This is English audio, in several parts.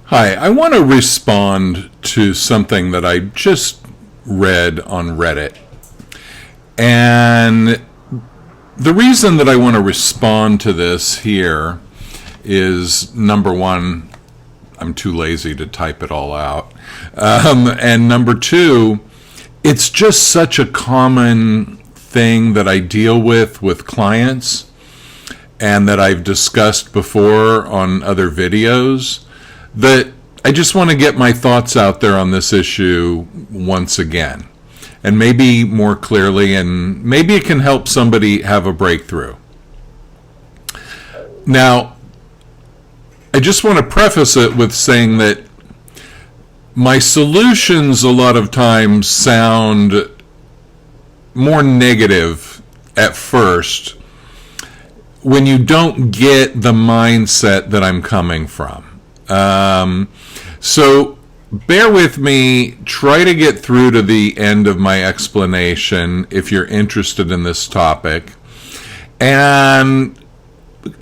Hi, I want to respond to something that I just read on Reddit. And the reason that I want to respond to this here is, number one, I'm too lazy to type it all out. And number two, it's just such a common thing that I deal with clients and that I've discussed before on other videos, that I just want to get my thoughts out there on this issue once again, and maybe more clearly, and maybe it can help somebody have a breakthrough. Now, I just want to preface it with saying that my solutions a lot of times sound more negative at first when you don't get the mindset that I'm coming from. So bear with me, try to get through to the end of my explanation if you're interested in this topic, and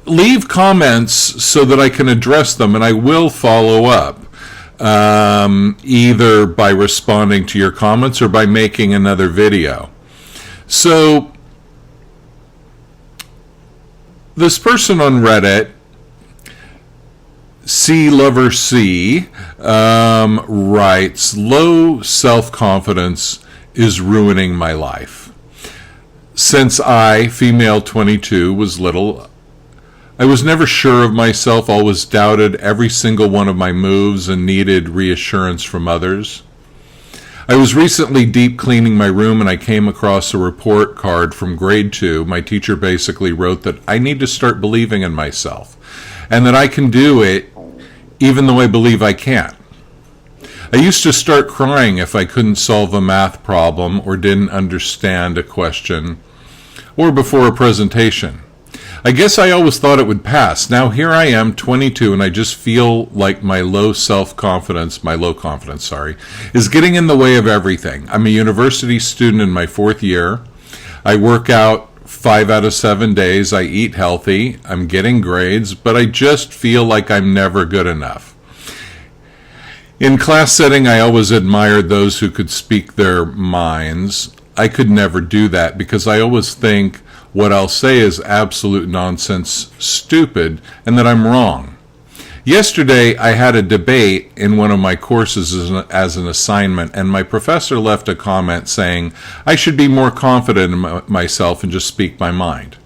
leave comments so that I can address them, and I will follow up, either by responding to your comments or by making another video. So this person on Reddit, sealoversea, writes, "Low self-confidence is ruining my life. Since I, female 22, was little, I was never sure of myself, always doubted every single one of my moves and needed reassurance from others. I was recently deep cleaning my room and I came across a report card from grade 2. My teacher basically wrote that I need to start believing in myself and that I can do it even though I believe I can't. I used to start crying if I couldn't solve a math problem or didn't understand a question or before a presentation. I guess I always thought it would pass. Now here I am, 22, and I just feel like my low confidence, is getting in the way of everything. I'm a university student in my 4th year. I work out 5 out of 7 days. I eat healthy. I'm getting grades, but I just feel like I'm never good enough. In class setting, I always admired those who could speak their minds. I could never do that because I always think what I'll say is absolute nonsense, stupid, and that I'm wrong. Yesterday, I had a debate in one of my courses as an assignment, and my professor left a comment saying I should be more confident in myself and just speak my mind.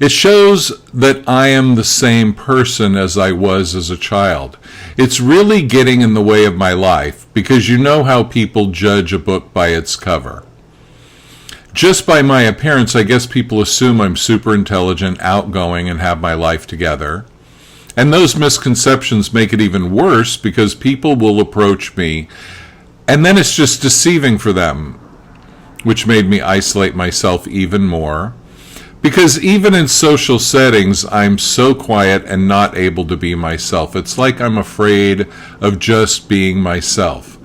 It shows that I am the same person as I was as a child. It's really getting in the way of my life because you know how people judge a book by its cover. Just by my appearance, I guess people assume I'm super intelligent, outgoing, and have my life together. And those misconceptions make it even worse because people will approach me, and then it's just deceiving for them, which made me isolate myself even more. Because even in social settings, I'm so quiet and not able to be myself. It's like I'm afraid of just being myself.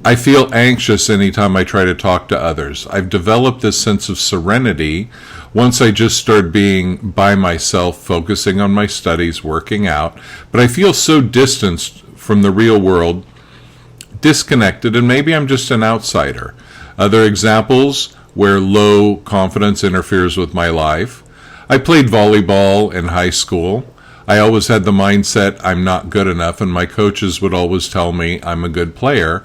I feel anxious anytime I try to talk to others. I've developed this sense of serenity once I just start being by myself, focusing on my studies, working out, but I feel so distanced from the real world, disconnected, and maybe I'm just an outsider. Other examples where low confidence interferes with my life. I played volleyball in high school. I always had the mindset I'm not good enough, and my coaches would always tell me I'm a good player,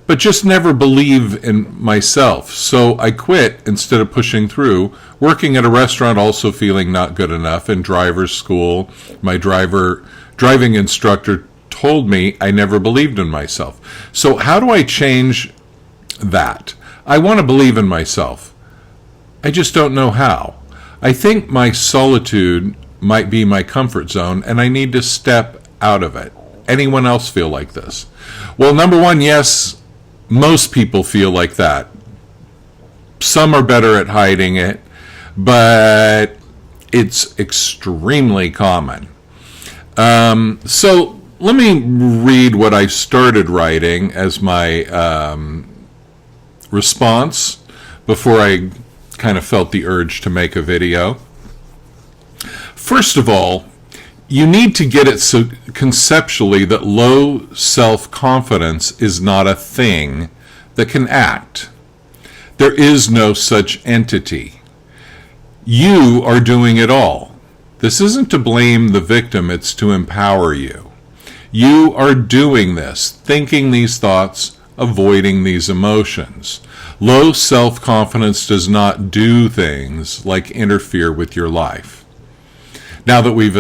but just never believe in myself. So I quit instead of pushing through, working at a restaurant, also feeling not good enough. In driver's school, my driving instructor told me I never believed in myself. So how do I change that? I want to believe in myself. I just don't know how. I think my solitude might be my comfort zone, and I need to step out of it. Anyone else feel like this? Well, number one, yes, most people feel like that. Some are better at hiding it, but it's extremely common. So let me read what I started writing as my response before I kind of felt the urge to make a video. First of all, you need to get it so conceptually that low self-confidence is not a thing that can act. There is no such entity. You are doing it all. This isn't to blame the victim, it's to empower you. You are doing this, thinking these thoughts, avoiding these emotions. Low self-confidence does not do things like interfere with your life. Now that we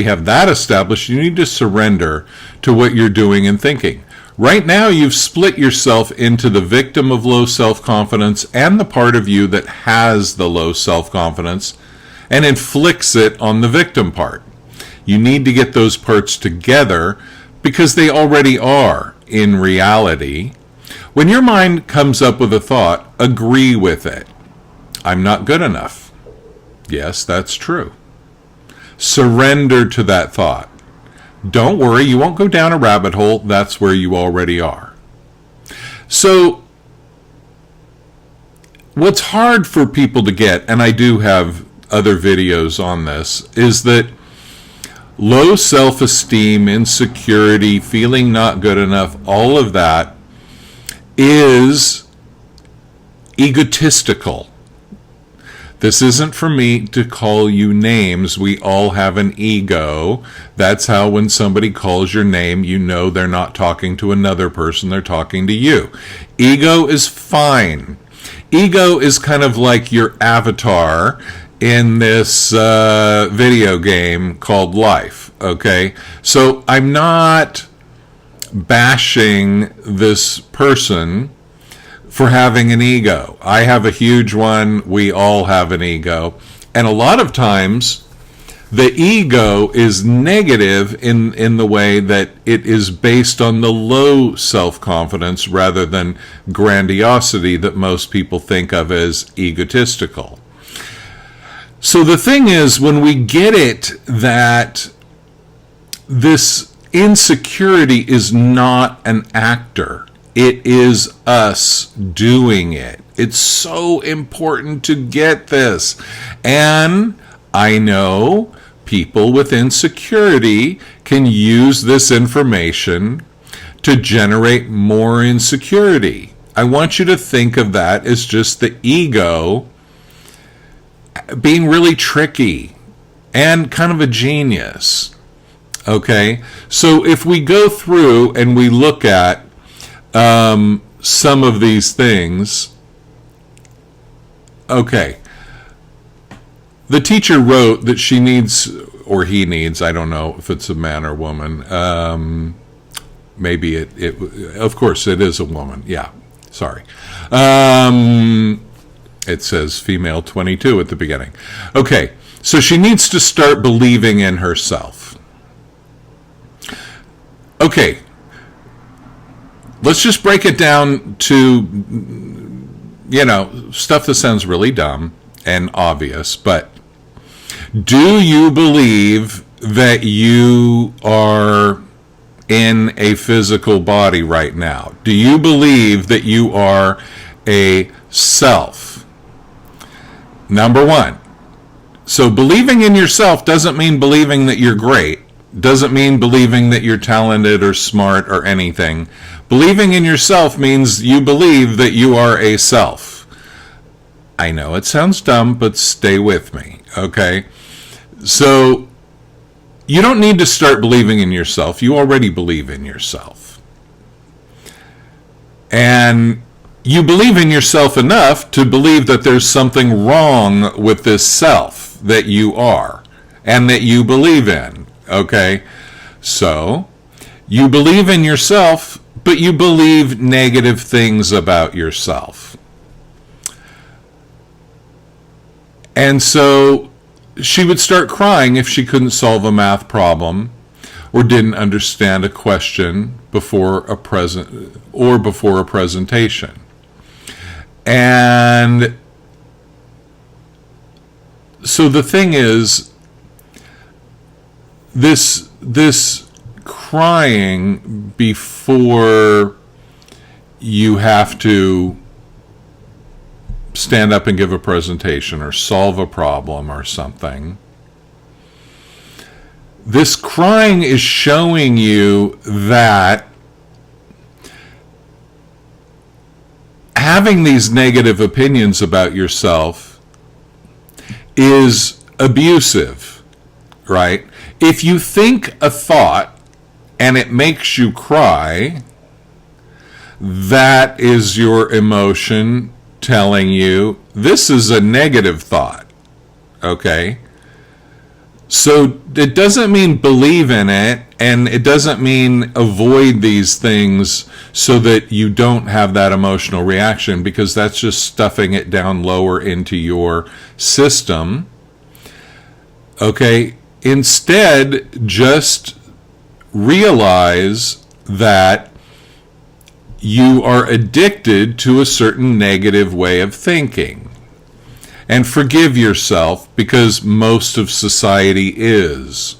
have that established, you need to surrender to what you're doing and thinking. Right now, you've split yourself into the victim of low self-confidence and the part of you that has the low self-confidence and inflicts it on the victim part. You need to get those parts together because they already are in reality. When your mind comes up with a thought, agree with it. I'm not good enough. Yes, that's true. Surrender to that thought. Don't worry, you won't go down a rabbit hole. That's where you already are. So, what's hard for people to get, and I do have other videos on this, is that low self-esteem, insecurity, feeling not good enough, all of that is egotistical. This isn't for me to call you names. We all have an ego. That's how when somebody calls your name, you know they're not talking to another person, they're talking to you. Ego is fine. Ego is kind of like your avatar in this video game called life, okay? So I'm not bashing this person for having an ego. I have a huge one. We all have an ego. And a lot of times, the ego is negative in the way that it is based on the low self-confidence rather than grandiosity that most people think of as egotistical. So the thing is, when we get it that this insecurity is not an actor, it is us doing it. It's so important to get this. And I know people with insecurity can use this information to generate more insecurity. I want you to think of that as just the ego being really tricky and kind of a genius. Okay? So if we go through and we look at some of these things. Okay. The teacher wrote that she needs, or he needs, I don't know if it's a man or woman. Maybe it of course it is a woman. Yeah, sorry. It says female 22 at the beginning. Okay, so she needs to start believing in herself. Okay. Let's just break it down to, stuff that sounds really dumb and obvious, but do you believe that you are in a physical body right now? Do you believe that you are a self? Number one. So believing in yourself doesn't mean believing that you're great. Doesn't mean believing that you're talented or smart or anything. Believing in yourself means you believe that you are a self. I know it sounds dumb, but stay with me, okay? So you don't need to start believing in yourself. You already believe in yourself. And you believe in yourself enough to believe that there's something wrong with this self that you are and that you believe in. Okay, so you believe in yourself, but you believe negative things about yourself. And so she would start crying if she couldn't solve a math problem or didn't understand a question before a presentation. And so the thing is, this crying before you have to stand up and give a presentation or solve a problem or something this crying is showing you that having these negative opinions about yourself is abusive, right? If you think a thought and it makes you cry, that is your emotion telling you this is a negative thought, okay? So it doesn't mean believe in it, and it doesn't mean avoid these things so that you don't have that emotional reaction, because that's just stuffing it down lower into your system. Okay? Instead, just realize that you are addicted to a certain negative way of thinking. And forgive yourself, because most of society is.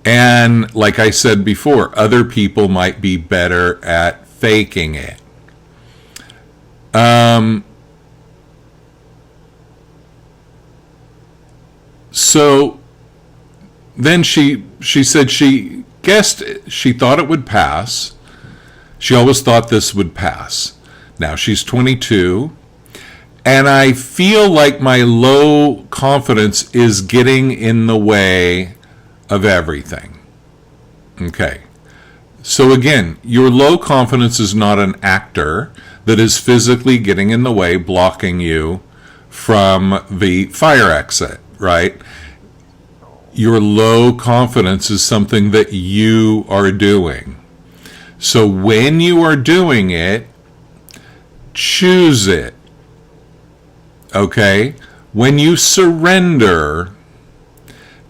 And like I said before, other people might be better at faking it. So then she said she guessed, she thought it would pass. She always thought this would pass. Now she's 22. And I feel like my low confidence is getting in the way of everything. Okay. So again, your low confidence is not an actor that is physically getting in the way, blocking you from the fire exit, right? Your low confidence is something that you are doing. So when you are doing it, choose it. Okay? When you surrender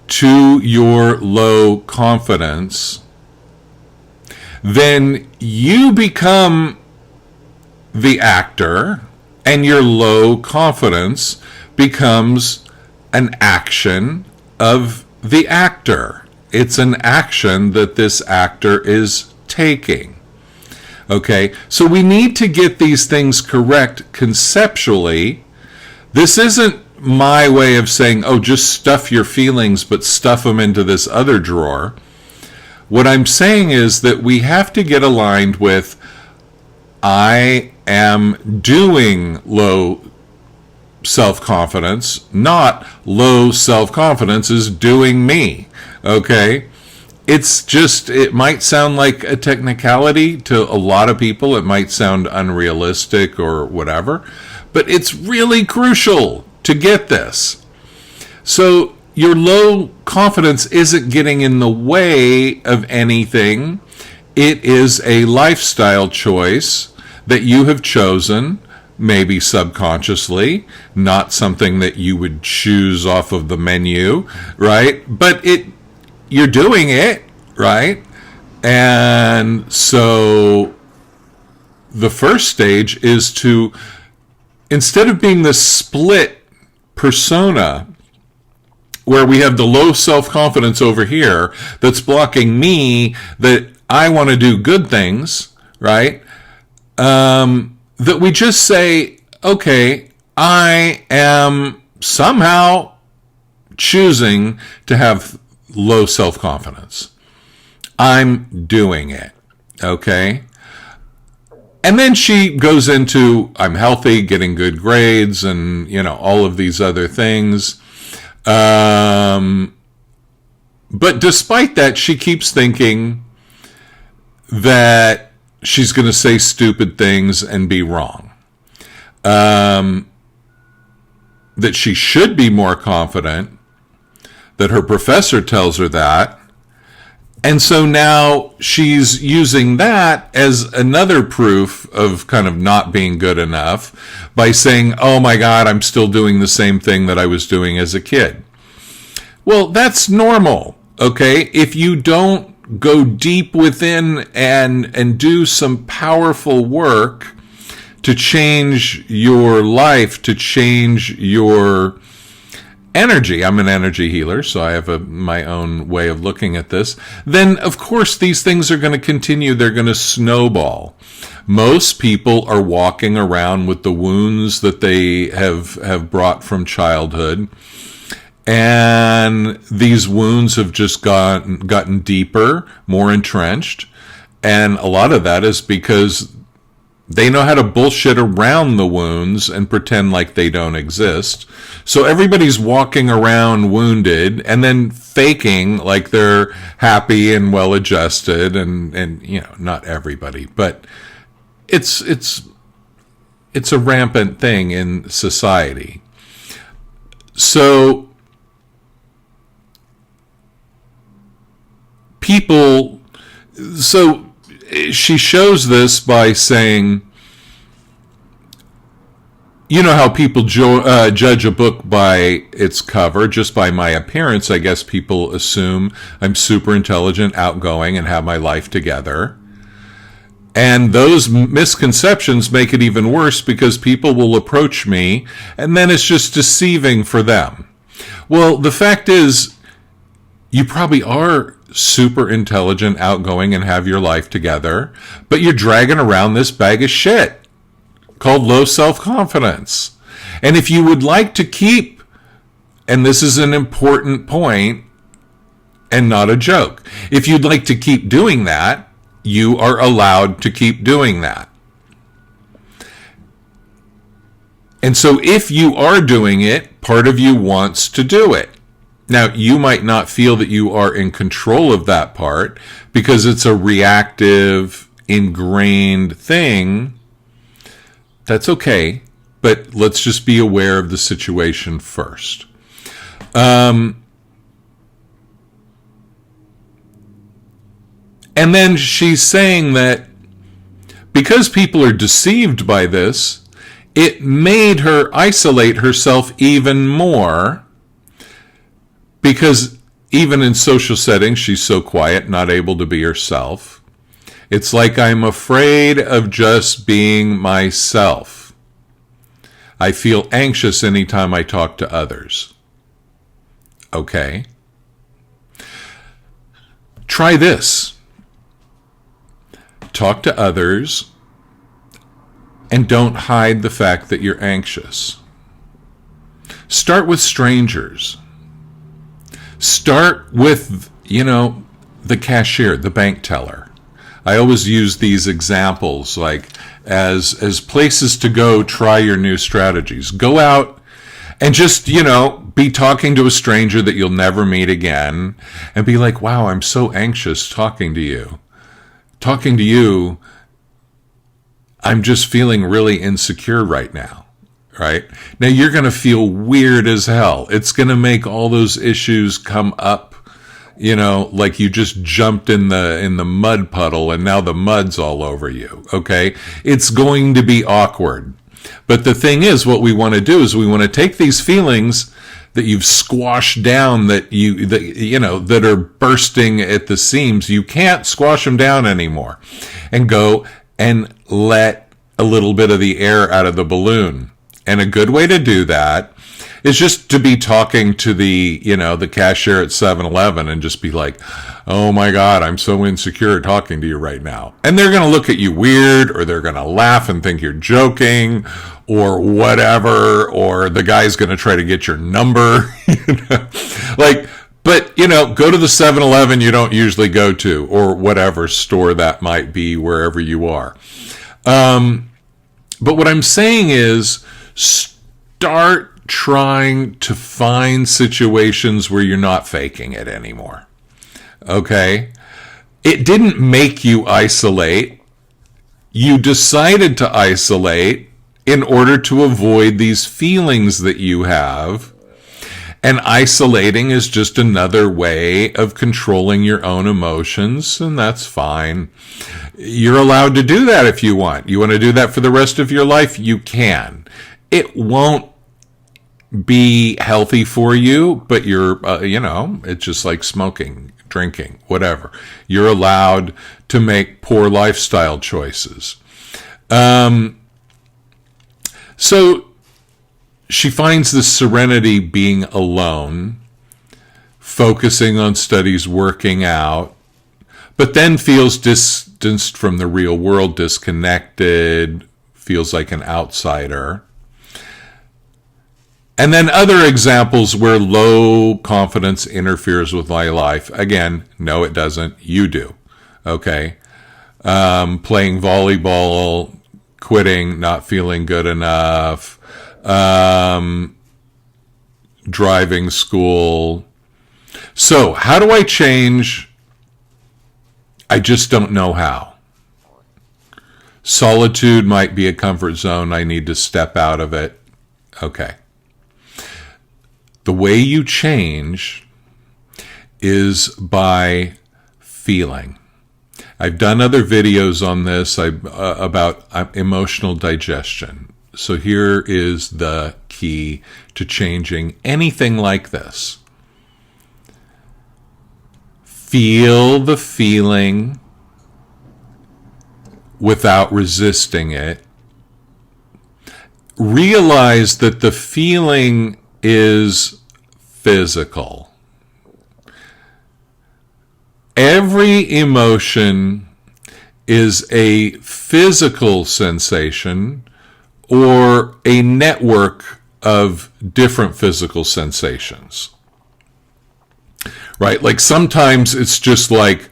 to your low confidence, then you become the actor, and your low confidence becomes an action of the actor. It's an action that this actor is taking. Okay? So we need to get these things correct conceptually. This isn't my way of saying, oh, just stuff your feelings, but stuff them into this other drawer. What I'm saying is that we have to get aligned with, I am doing low self-confidence, not low self-confidence is doing me. Okay? It's just, it might sound like a technicality to a lot of people. It might sound unrealistic or whatever. But it's really crucial to get this. So your low confidence isn't getting in the way of anything. It is a lifestyle choice that you have chosen, maybe subconsciously, not something that you would choose off of the menu, right? But you're doing it, right? And so the first stage is to, instead of being this split persona where we have the low self-confidence over here that's blocking me, that I want to do good things, right? That we just say, okay, I am somehow choosing to have low self-confidence. I'm doing it, okay? And then she goes into, I'm healthy, getting good grades, and, all of these other things. But despite that, she keeps thinking that she's going to say stupid things and be wrong. That she should be more confident, that her professor tells her that. And so now she's using that as another proof of kind of not being good enough by saying, oh my God, I'm still doing the same thing that I was doing as a kid. Well, that's normal, okay? If you don't go deep within and do some powerful work to change your life, to change your energy, I'm an energy healer, so I have my own way of looking at this, then of course these things are going to continue. They're going to snowball. Most people are walking around with the wounds that they have brought from childhood, And these wounds have just gotten deeper, more entrenched. And a lot of that is because they know how to bullshit around the wounds and pretend like they don't exist. So everybody's walking around wounded and then faking like they're happy and well-adjusted, and you know, not everybody, but it's a rampant thing in society. So she shows this by saying, you know how people judge a book by its cover, just by my appearance. I guess people assume I'm super intelligent, outgoing, and have my life together. And those misconceptions make it even worse because people will approach me and then it's just deceiving for them. Well, the fact is, you probably are super intelligent, outgoing, and have your life together, but you're dragging around this bag of shit called low self-confidence. And if you would like to keep, and this is an important point and not a joke, if you'd like to keep doing that, you are allowed to keep doing that. And so if you are doing it, part of you wants to do it. Now, you might not feel that you are in control of that part because it's a reactive, ingrained thing. That's okay, but let's just be aware of the situation first. And then she's saying that because people are deceived by this, it made her isolate herself even more, because even in social settings, she's so quiet, not able to be herself. It's like, I'm afraid of just being myself. I feel anxious anytime I talk to others. Okay. Try this. Talk to others and don't hide the fact that you're anxious. Start with strangers. Start with, the cashier, the bank teller. I always use these examples like as places to go, try your new strategies. Go out and just, be talking to a stranger that you'll never meet again and be like, wow, I'm so anxious talking to you. I'm just feeling really insecure right now, right? Now you're going to feel weird as hell. It's going to make all those issues come up, like you just jumped in the mud puddle and now the mud's all over you, okay? It's going to be awkward. But the thing is, what we want to do is we want to take these feelings that you've squashed down, that are bursting at the seams. You can't squash them down anymore, and go and let a little bit of the air out of the balloon. And a good way to do that is just to be talking to the cashier at 7-Eleven and just be like, oh my God, I'm so insecure talking to you right now. And they're going to look at you weird, or they're going to laugh and think you're joking, or whatever, or the guy's going to try to get your number, but go to the 7-Eleven you don't usually go to, or whatever store that might be wherever you are. But what I'm saying is, start trying to find situations where you're not faking it anymore. Okay? It didn't make you isolate. You decided to isolate in order to avoid these feelings that you have. And isolating is just another way of controlling your own emotions, and that's fine. You're allowed to do that if you want. You want to do that for the rest of your life? You can. It won't be healthy for you, but you're, it's just like smoking, drinking, whatever. You're allowed to make poor lifestyle choices. So she finds this serenity being alone, focusing on studies, working out, but then feels distanced from the real world, disconnected, feels like an outsider. And then other examples where low confidence interferes with my life. Again, no, it doesn't. You do. Okay. Playing volleyball, quitting, not feeling good enough, driving school. So how do I change? I just don't know how. Solitude might be a comfort zone. I need to step out of it. Okay. The way you change is by feeling. I've done other videos on this about emotional digestion. So here is the key to changing anything like this. Feel the feeling without resisting it. Realize that the feeling is physical. Every emotion is a physical sensation or a network of different physical sensations. Right? Like sometimes it's just like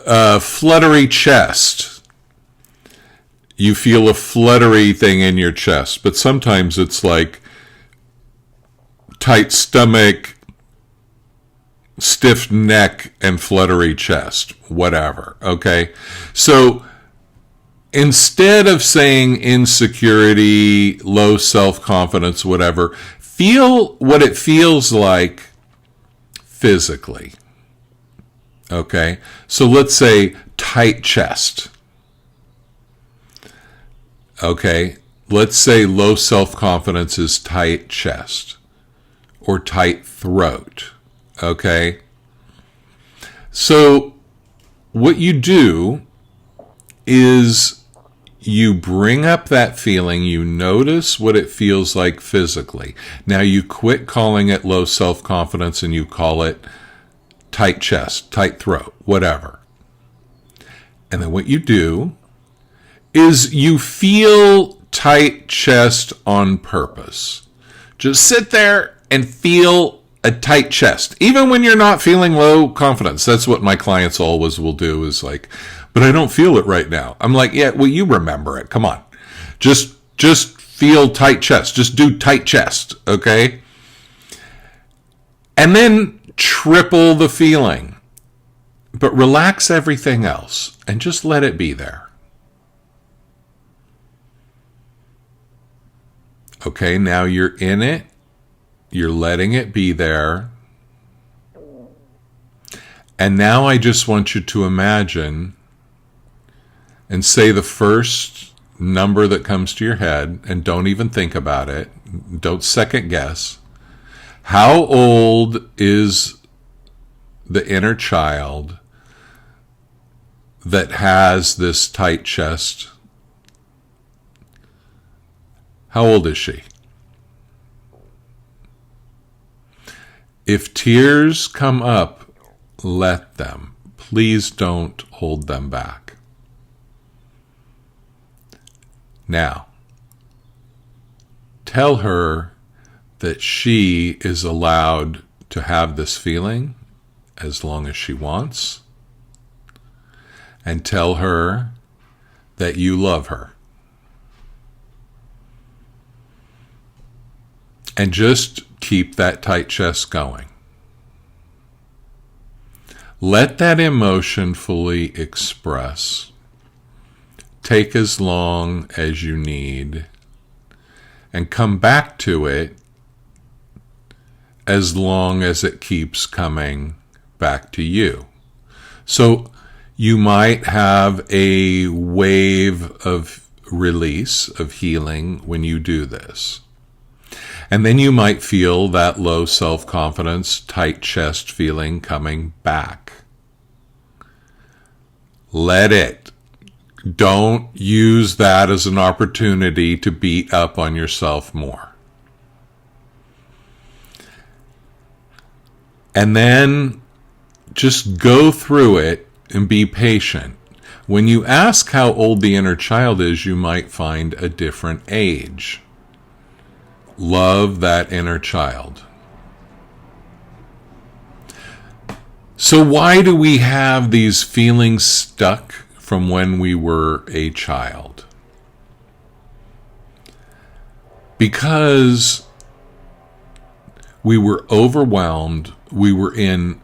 a fluttery chest. You feel a fluttery thing in your chest, but sometimes it's like tight stomach, stiff neck, and fluttery chest, whatever, okay? So instead of saying insecurity, low self-confidence, whatever, feel what it feels like physically, okay? So let's say tight chest. Okay, let's say low self-confidence is tight chest or tight throat, okay? So what you do is you bring up that feeling, you notice what it feels like physically. Now you quit calling it low self-confidence and you call it tight chest, tight throat, whatever. And then what you do is you feel tight chest on purpose. Just sit there and feel a tight chest. Even when you're not feeling low confidence. That's what my clients always will do is like, but I don't feel it right now. I'm like, yeah, well, you remember it. Come on. Just feel tight chest. Just do tight chest, okay? And then triple the feeling. But relax everything else and just let it be there. Okay, now you're in it. You're letting it be there. And now I just want you to imagine and say the first number that comes to your head and don't even think about it. Don't second guess. How old is the inner child that has this tight chest? How old is she? If tears come up, let them. Please don't hold them back. Now, tell her that she is allowed to have this feeling as long as she wants. And tell her that you love her. And just keep that tight chest going. Let that emotion fully express. Take as long as you need. And come back to it as long as it keeps coming back to you. So you might have a wave of release, of healing when you do this. And then you might feel that low self-confidence, tight chest feeling coming back. Let it. Don't use that as an opportunity to beat up on yourself more. And then just go through it and be patient. When you ask how old the inner child is, you might find a different age. love that inner child. So why do we have these feelings stuck from when we were a child? Because we were overwhelmed, we were in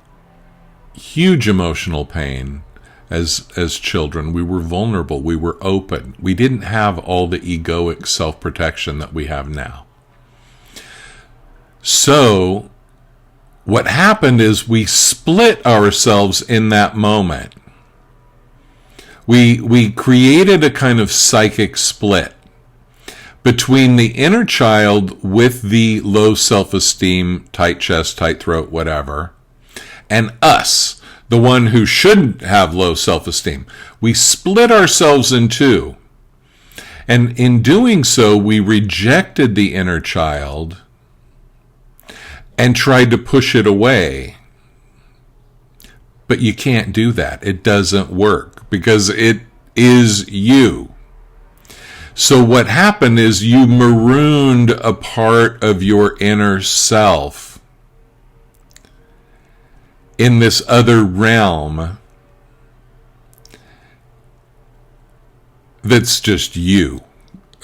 huge emotional pain as children. We were vulnerable, we were open. We didn't have all the egoic self-protection that we have now. So what happened is we split ourselves in that moment. We created a kind of psychic split between the inner child with the low self-esteem, tight chest, tight throat, whatever, and us, the one who shouldn't have low self-esteem. We split ourselves in two. And in doing so, we rejected the inner child and tried to push it away. But you can't do that. It doesn't work because it is you. So what happened is you marooned a part of your inner self in this other realm that's just you.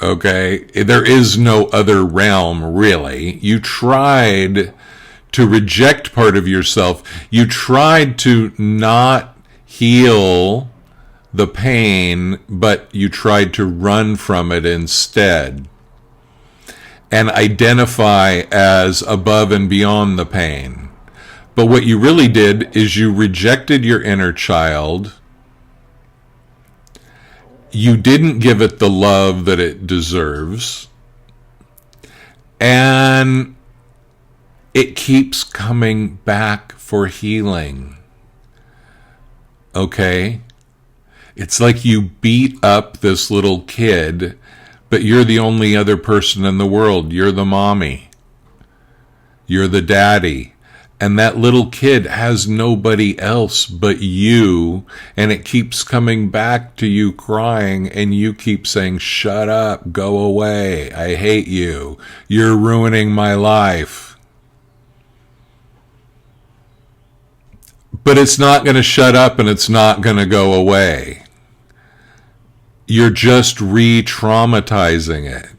Okay? There is no other realm, really. You tried to reject part of yourself. You tried to not heal the pain, but you tried to run from it instead and identify as above and beyond the pain. But what you really did is you rejected your inner child. You didn't give it the love that it deserves. And it keeps coming back for healing. Okay? It's like you beat up this little kid, but you're the only other person in the world. You're the mommy. You're the daddy. And that little kid has nobody else but you, and it keeps coming back to you crying, and you keep saying, "Shut up, go away, I hate you, you're ruining my life." But it's not going to shut up, and it's not going to go away. You're just re-traumatizing it.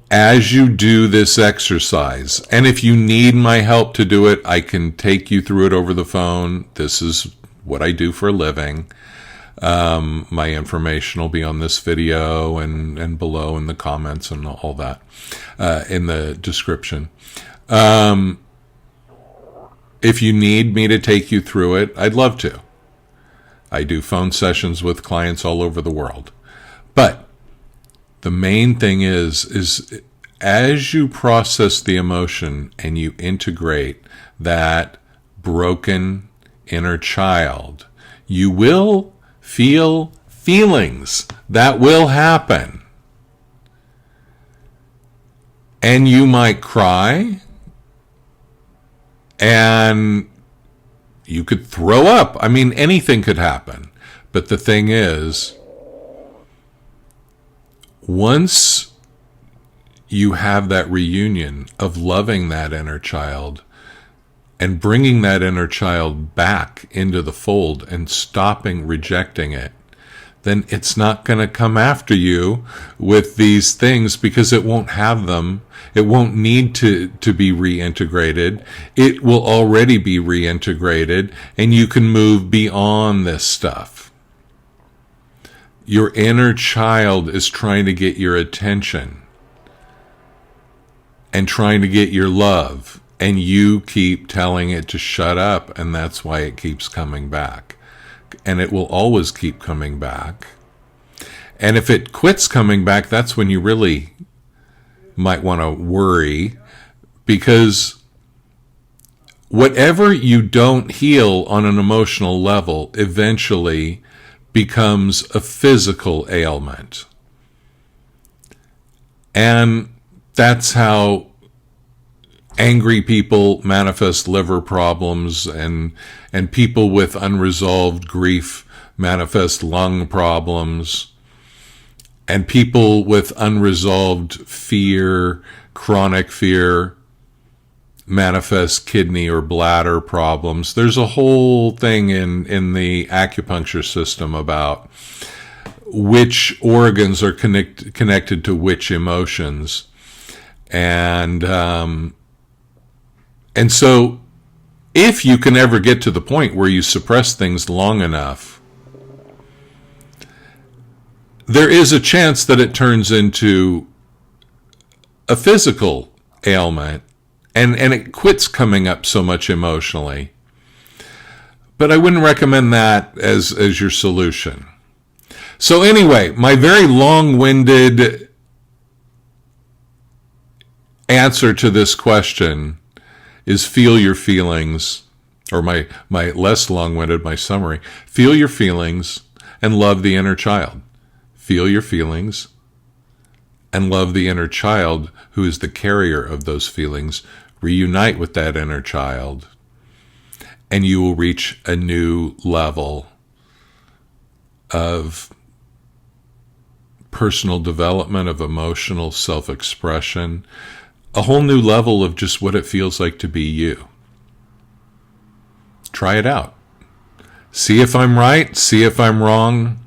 As you do this exercise, and if you need my help to do it, I can take you through it over the phone. This is what I do for a living. My information will be on this video and below in the comments and all that, in the description. If you need me to take you through it, I'd love to. I do phone sessions with clients all over the world. But the main thing is as you process the emotion and you integrate that broken inner child, you will feel feelings. That will happen. And you might cry, and you could throw up. I mean, anything could happen. But the thing is, once you have that reunion of loving that inner child and bringing that inner child back into the fold and stopping rejecting it, then it's not going to come after you with these things because it won't have them. It won't need to be reintegrated. It will already be reintegrated, and you can move beyond this stuff. Your inner child is trying to get your attention and trying to get your love, and you keep telling it to shut up, and that's why it keeps coming back. And it will always keep coming back. And if it quits coming back, that's when you really might want to worry, because whatever you don't heal on an emotional level eventually becomes a physical ailment. And that's how angry people manifest liver problems, and people with unresolved grief manifest lung problems. And people with unresolved fear, chronic fear, manifest kidney or bladder problems. There's a whole thing in the acupuncture system about which organs are connected to which emotions. And so if you can ever get to the point where you suppress things long enough, there is a chance that it turns into a physical ailment and it quits coming up so much emotionally. But I wouldn't recommend that as your solution. So anyway, my very long-winded answer to this question is feel your feelings, or my less long-winded, my summary, feel your feelings and love the inner child. Feel your feelings and love the inner child who is the carrier of those feelings. Reunite with that inner child, and you will reach a new level of personal development, of emotional self-expression, a whole new level of just what it feels like to be you. Try it out. See if I'm right, see if I'm wrong.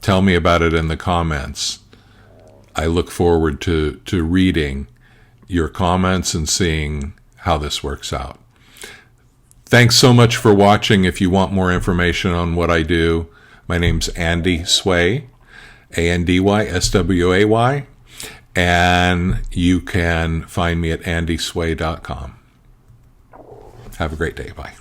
Tell me about it in the comments. I look forward to reading your comments and seeing how this works out. Thanks so much for watching. If you want more information on what I do, my name's Andy Sway, ANDYSWAY, and you can find me at andysway.com. Have a great day. Bye.